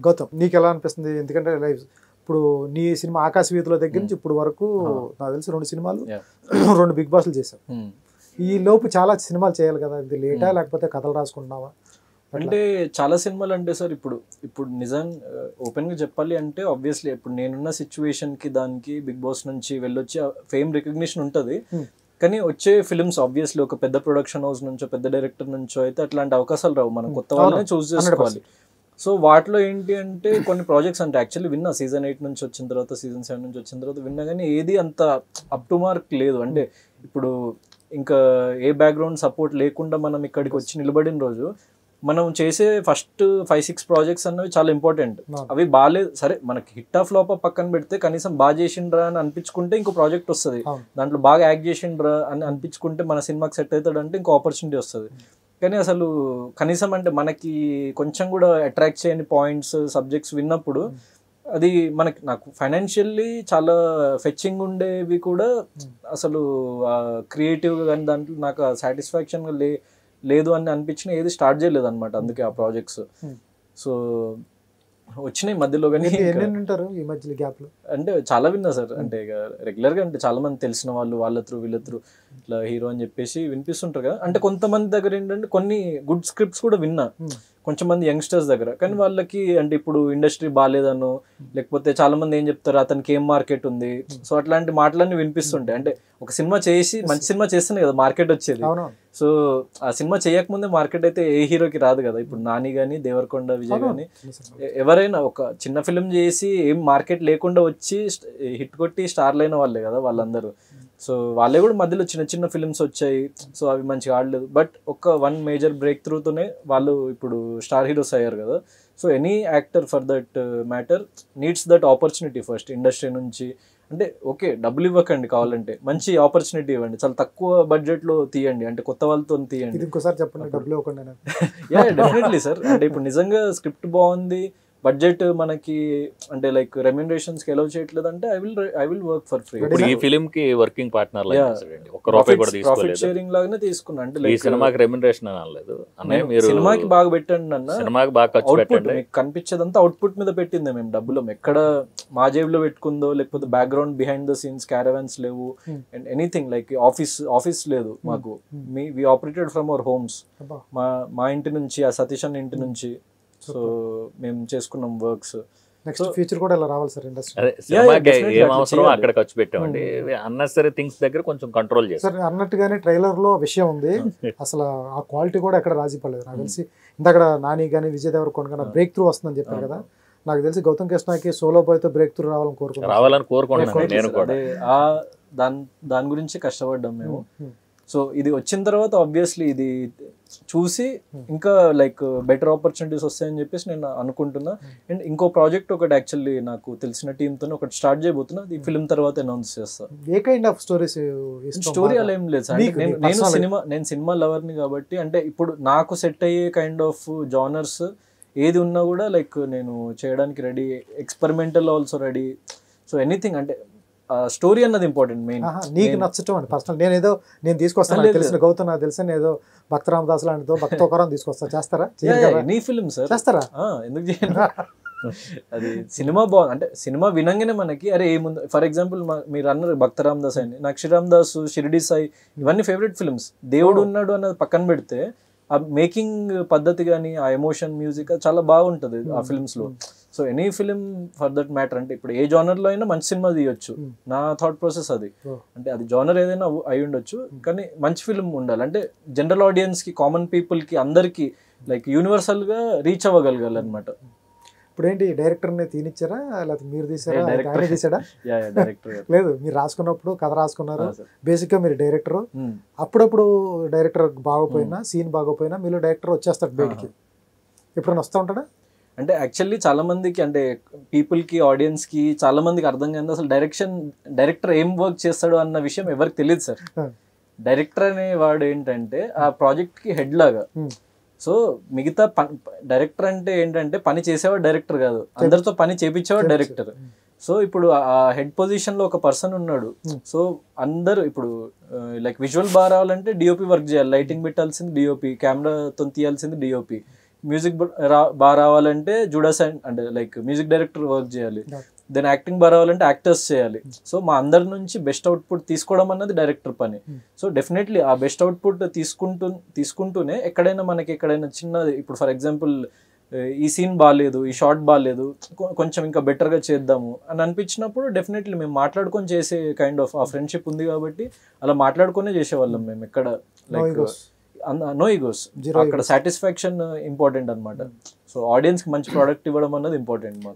గౌతమ్ నీకు ఎలా అనిపిస్తుంది? ఎందుకంటే లైవ్ ఇప్పుడు నీ సినిమా ఆకాశ వీధిలో దగ్గర నుంచి ఇప్పుడు వరకు నాకు తెలిసి 2 సినిమాలు 2 బిగ్ బాస్లు చేశావు. ఈ లోపు చాలా సినిమాలు చేయాలి కదా, ఇది లేటా లేకపోతే కథలు రాసుకుంటున్నావా? అంటే చాలా సినిమాలు అంటే సార్ ఇప్పుడు నిజం ఓపెన్గా చెప్పాలి అంటే ఆబ్వియస్లీ ఇప్పుడు నేనున్న సిచ్యువేషన్కి దానికి బిగ్ బాస్ నుంచి వెళ్ళొచ్చి ఫేమ్ రికగ్నిషన్ ఉంటుంది. కానీ వచ్చే ఫిల్మ్స్ ఆబ్వియస్లీ ఒక పెద్ద ప్రొడక్షన్ హౌస్ నుంచో పెద్ద డైరెక్టర్ నుంచో అయితే అట్లాంటి అవకాశాలు రావు, మనం కొత్త వాళ్ళనే చూస్ చేసుకోవాలి. సో వాటిలో ఏంటి అంటే కొన్ని ప్రాజెక్ట్స్ అంటే యాక్చువల్లీ విన్నా సీజన్ 8 నుంచి వచ్చిన తర్వాత సీజన్ 7 నుంచి వచ్చిన తర్వాత విన్నా, కానీ ఏది అంత అప్ టు మార్క్ లేదు. అంటే ఇప్పుడు ఇంకా ఏ బ్యాక్గ్రౌండ్ సపోర్ట్ లేకుండా మనం ఇక్కడికి వచ్చి నిలబడిన రోజు మనం చేసే ఫస్ట్ 5-6 ప్రాజెక్ట్స్ అన్నవి చాలా ఇంపార్టెంట్. అవి బాగాలేదు సరే, మనకి హిట్ ఆఫ్ ఫ్లాప్ పక్కన పెడితే కనీసం బాగా చేసిండ్రా అని అనిపించుకుంటే ఇంకో ప్రాజెక్ట్ వస్తుంది, దాంట్లో బాగా యాక్ట్ చేసిండ్రా అని అనిపించుకుంటే మన సినిమాకి సెట్ అవుతాడంటే ఇంకో ఆపర్చునిటీ వస్తుంది. కానీ అసలు కనీసం అంటే మనకి కొంచెం కూడా అట్రాక్ట్ చేయని పాయింట్స్ సబ్జెక్ట్స్ విన్నప్పుడు అది నాకు ఫైనాన్షియల్లీ చాలా ఫెచ్చింగ్ ఉండేవి కూడా అసలు క్రియేటివ్గా కానీ దాంట్లో నాకు సాటిస్ఫాక్షన్గా లేదు అని అనిపించిన ఏది స్టార్ట్ చేయలేదు అనమాట. అందుకే ఆ ప్రాజెక్ట్స్ సో వచ్చినాయి మధ్యలో. కానీ అంటే చాలా విన్నా సార్, అంటే రెగ్యులర్గా అంటే చాలా మంది తెలిసిన వాళ్ళు వాళ్ళ త్రూ వీళ్ళ త్రూ ఇట్లా హీరో అని చెప్పేసి వినిపిస్తుంటారు కదా. అంటే కొంతమంది దగ్గర ఏంటంటే కొన్ని గుడ్ స్క్రిప్ట్స్ కూడా విన్నా కొంచెం మంది యంగ్స్టర్స్ దగ్గర, కానీ వాళ్ళకి అంటే ఇప్పుడు ఇండస్ట్రీ బాగాలేదను లేకపోతే చాలా మంది ఏం చెప్తారు అతనికి ఏం మార్కెట్ ఉంది, సో అట్లాంటి మాటలన్నీ వినిపిస్తుంటాయి. అంటే ఒక సినిమా చేసి మంచి సినిమా చేస్తేనే కదా మార్కెట్ వచ్చేది. సో ఆ సినిమా చేయకముందే మార్కెట్ అయితే ఏ హీరోకి రాదు కదా. ఇప్పుడు నాని కానీ దేవరకొండ విజయ్ కానీ ఎవరైనా ఒక చిన్న ఫిల్మ్ చేసి ఏం మార్కెట్ లేకుండా వచ్చి హిట్ కొట్టి స్టార్లు అయిన వాళ్ళే కదా వాళ్ళందరూ. సో వాళ్ళే కూడా మధ్యలో చిన్న చిన్న ఫిల్మ్స్ వచ్చాయి, సో అవి మంచిగా ఆడలేదు. బట్ ఒక 1 మేజర్ బ్రేక్ త్రూతోనే వాళ్ళు ఇప్పుడు స్టార్ హీరోస్ అయ్యారు కదా. So any actor for that matter needs that opportunity first industry నుంచి. అంటే ఓకే డబ్బులు ఇవ్వకండి, కావాలంటే మంచి ఆపర్చునిటీ ఇవ్వండి, చాలా తక్కువ బడ్జెట్లో తీయండి, అంటే కొత్త వాళ్ళతో తీయండి. ఇంకోసారి చెప్పండి, డబ్బులు ఇవ్వకండి. యా డెఫినెట్లీ సార్, అంటే ఇప్పుడు నిజంగా స్క్రిప్ట్ బాగుంది, బడ్జెట్ మనకి అంటే లైక్ రెమ్యూనరేషన్స్ కి అలౌ చేయట్లేదు అంటే I will work for free. ఇప్పుడు ఈ ఫిల్మ్ కి వర్కింగ్ పార్ట్నర్ లాగా ఒక రూపాయి కూడా తీసుకోలేదు, ప్రాఫిట్ షేరింగ్ లాగానే తీసుకున్నా. అంటే ఈ సినిమాకి రెమ్యూనరేషన్ అనలేదు అన్నయ్య, మీరు సినిమాకి బాగా పెట్టండి అన్న, సినిమాకి బాగా ఖర్చు పెట్టండి. మీకు కనిపించేదంతా అవుట్పుట్ మీద పెట్టింది మేము, డబ్బులు ఎక్కడ మా జేబులో పెట్టుకుందో లేకపోతే background behind the scenes caravans లేవు అండ్ ఎనీథింగ్ లైక్ ఆఫీస్ లేదు మాకు. వి ఆపరేటెడ్ ఫ్రమ్ అవర్ హోమ్స్, మా ఇంటి నుంచి ఆ సతీష్ అన్న ఇంటి నుంచి. సో మేము చేసుకున్నాం వర్క్స్. నెక్స్ట్ ఫ్యూచర్ కూడా ఇలా రావాలి సార్ ఇండస్ట్రీ. అదే సినిమాకి ఏం అవసరం అక్కడ ఖర్చు పెట్టామండి, అన్నెసరీ థింగ్స్ దగ్గర కొంచెం కంట్రోల్ చేస్తాం. సార్ అన్నట్టుగానే ట్రైలర్ లో విషయం ఉంది, అసలు ఆ క్వాలిటీ కూడా ఎక్కడ రాజీ పడలేదు. నాకు తెలిసి ఇందాక నాని కానీ విజయ్ దేవరకొండ కానీ బ్రేక్ త్రూ వస్తుందని చెప్పారు కదా. నాకు తెలిసి గౌతమ్ కృష్ణకి సోలో బాయ్ తో బ్రేక్ త్రూ రావాలని కోరుకుంటున్నాను నేను కూడా. దాని గురించి కష్టపడ్డాం మేము. సో ఇది వచ్చిన తర్వాత ఆబ్వియస్లీ ఇది చూసి ఇంకా లైక్ బెటర్ ఆపర్చునిటీస్ వస్తాయని చెప్పేసి నేను అనుకుంటున్నా. అండ్ ఇంకో ప్రాజెక్ట్ ఒకటి యాక్చువల్లీ నాకు తెలిసిన టీంతో ఒకటి స్టార్ట్ చేయబోతున్నా, ఈ ఫిల్మ్ తర్వాత అనౌన్స్ చేస్తా. ఏ కైండ్ ఆఫ్ స్టోరీస్? స్టోరీ అలా ఏం లేదు సార్, నేను సినిమా లవర్ని కాబట్టి అంటే ఇప్పుడు నాకు సెట్ అయ్యే కైండ్ ఆఫ్ జానర్స్ ఏది ఉన్నా కూడా లైక్ నేను చేయడానికి ready, experimental also ready. So anything అంటే స్టోరీ అన్నది ఇంపార్టెంట్. మెయిన్ నీకు నచ్చటం అండి పర్సనల్. నేను తీసుకొస్తాను, తెలిసిన గౌతమ్ నాకు తెలిసిన ఏదో భక్త రామదాస్ లాంటిదో భక్త ఒకరం తీసుకొస్తా. చేస్తారా? నీ ఫిల్మ్ సార్ చేస్తారా? ఎందుకు చేయాలి? అది సినిమా బాగుంది అంటే సినిమా వినంగానే మనకి అరే ఏముంది. ఫర్ ఎగ్జాంపుల్ మీరు అన్నారు భక్త రామదాస్ అని, నాకు శ్రీరామదాస్, షిరిడి సాయి ఇవన్నీ ఫేవరెట్ ఫిల్మ్స్. దేవుడు ఉన్నాడు అన్నది పక్కన పెడితే ఆ మేకింగ్ పద్ధతి కానీ ఆ ఎమోషన్ మ్యూజిక్ చాలా బాగుంటుంది ఆ ఫిల్మ్స్ లో. So any film for that matter, అంటే ఇప్పుడు ఏ జానర్ లో అయినా మంచి సినిమా తీయొచ్చు. నా థాట్ ప్రాసెస్ అది. అంటే అది జానర్ ఏదైనా అయి ఉండొచ్చు, కానీ మంచి ఫిలిం ఉండాలి. అంటే జనరల్ ఆడియన్స్ కి, కామన్ పీపుల్ కి, అందరికి లైక్ యూనివర్సల్ గా రీచ్ అవ్వగలగాలి అనమాట. ఇప్పుడు ఏంటి డైరెక్టర్ని తీనిచ్చారా లేకపోతే మీరు తీసారా? ఆయన తీసాడా? లేదు, మీరు రాసుకున్నప్పుడు కథ రాసుకున్నారు. బేసిక్గా మీరు డైరెక్టర్. అప్పుడప్పుడు డైరెక్టర్ బాగోపోయినా, సీన్ బాగోపోయినా మీలో డైరెక్టర్ వచ్చేస్తాడు బయటికి. ఎప్పుడైనా వస్తూ ఉంటాడా? అంటే యాక్చువల్లీ చాలా మందికి అంటే పీపుల్కి, ఆడియన్స్కి చాలా మందికి అర్థం కాదు అసలు డైరెక్టర్ ఏం వర్క్ చేస్తాడు అన్న విషయం ఎవరికి తెలియదు సార్. డైరెక్టర్ అనే వాడు ఏంటంటే ఆ ప్రాజెక్ట్కి హెడ్ లాగా. సో మిగతా డైరెక్టర్ అంటే ఏంటంటే పని చేసేవాడు డైరెక్టర్ కాదు, అందరితో పని చేపించేవాడు డైరెక్టర్. సో ఇప్పుడు ఆ హెడ్ పొజిషన్ లో ఒక పర్సన్ ఉన్నాడు. సో అందరు ఇప్పుడు లైక్ విజువల్ బాగా రావాలంటే డిఓపి వర్క్ చేయాలి, లైటింగ్ పెట్టాల్సింది డిఓపి, కెమెరాతో తీయాల్సింది డిఓపి, మ్యూజిక్ బాగా రావాలంటే జూడాస్ అంటే లైక్ మ్యూజిక్ డైరెక్టర్ వర్క్ చేయాలి, దెన్ యాక్టింగ్ బాగా రావాలంటే యాక్టర్స్ చేయాలి. సో మా అందరి నుంచి బెస్ట్ అవుట్పుట్ తీసుకోవడం అన్నది డైరెక్టర్ పని. సో డెఫినెట్లీ ఆ బెస్ట్ అవుట్పుట్ తీసుకుంటూనే ఎక్కడైనా చిన్నది, ఇప్పుడు ఫర్ ఎగ్జాంపుల్ ఈ సీన్ బాగాలేదు, ఈ షార్ట్ బాగాలేదు, కొంచెం ఇంకా బెటర్గా చేద్దాము అని అనిపించినప్పుడు డెఫినెట్లీ మేము మాట్లాడుకొని చేసే కైండ్ ఆఫ్ ఆ ఫ్రెండ్షిప్ ఉంది కాబట్టి అలా మాట్లాడుకునే చేసేవాళ్ళం మేము. ఎక్కడ లైక్ నో ఈగోస్, అక్కడ సాటిస్ఫాక్షన్ ఇంపార్టెంట్ అనమాట. సో ఆడియన్స్కి మంచి ప్రోడక్ట్ ఇవ్వడం అన్నది ఇంపార్టెంట్ మాకు.